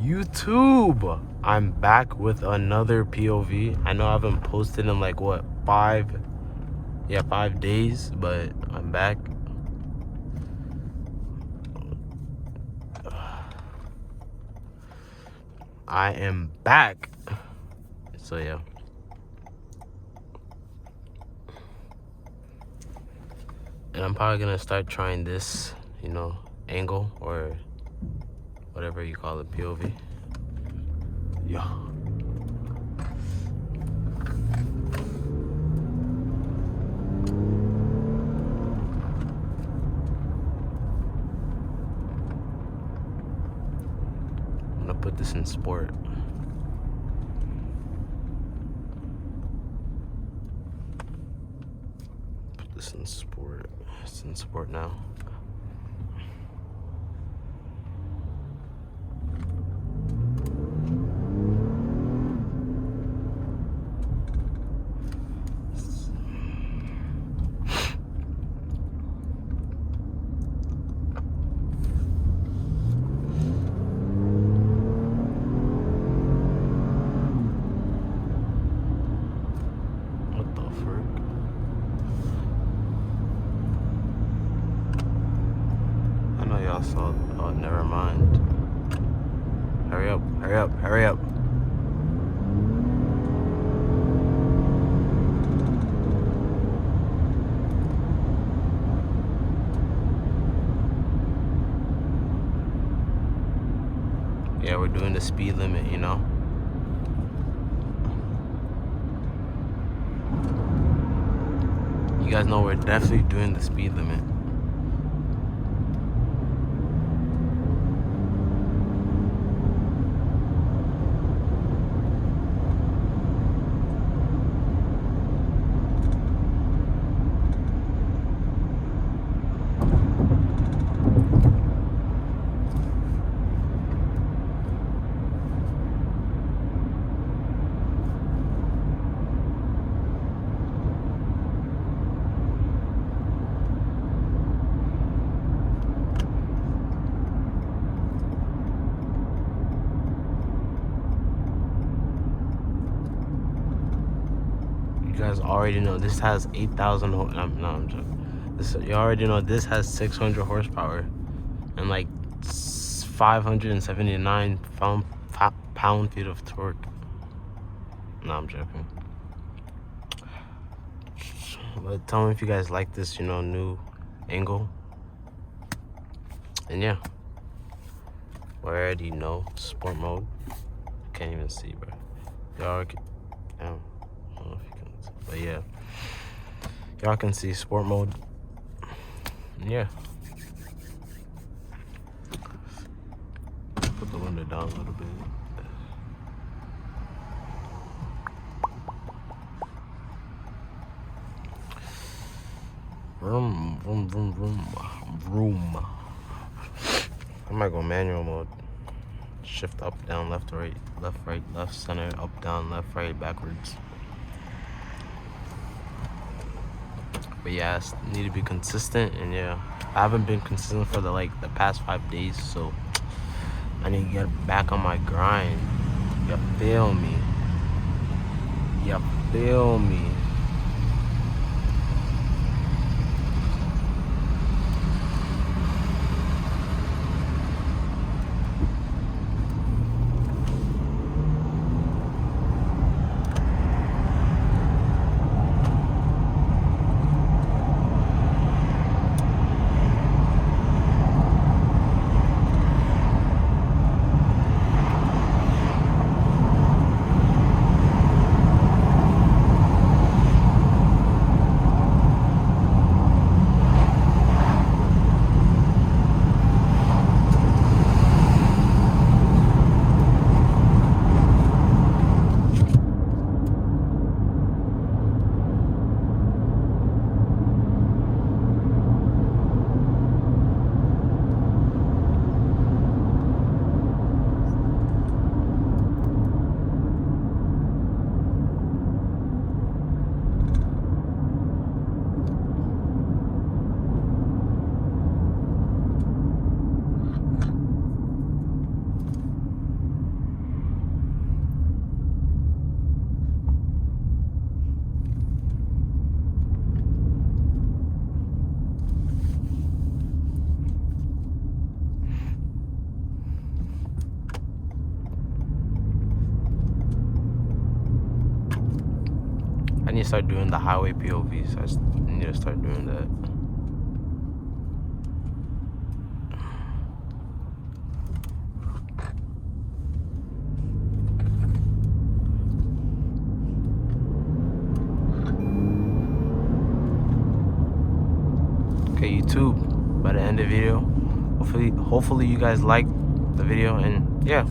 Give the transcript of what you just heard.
YouTube, I'm back with another POV. I know I haven't posted in like what, 5 days, but I'm back. I am back. So yeah. And I'm probably gonna start trying this, angle or whatever you call it, POV. Yeah. I'm gonna put this in sport. Put this in sport. It's in sport now. So, oh, never mind. Hurry up, hurry up, hurry up. Yeah, we're doing the speed limit, You guys know we're definitely doing the speed limit. You guys already know this has 8,000. No, I'm joking. You already know this has 600 horsepower and like 579 pound-feet of torque. No, I'm joking. But tell me if you guys like this, new angle. And yeah, we already know sport mode. Can't even see, bro. Y'all can, damn, I don't know if you can see, but yeah, y'all can see sport mode. And yeah, put the window down a little bit. Vroom, vroom, vroom, vroom, vroom. I might go manual mode. Shift up, down, left, right, left, center, up, down, left, right, backwards. But yeah, I need to be consistent, and yeah, I haven't been consistent for the past 5 days, so I need to get back on my grind. You feel me? You feel me? need to start doing the highway POVs. I need to start doing that. Okay, YouTube, by the end of the video, hopefully you guys liked the video, and yeah.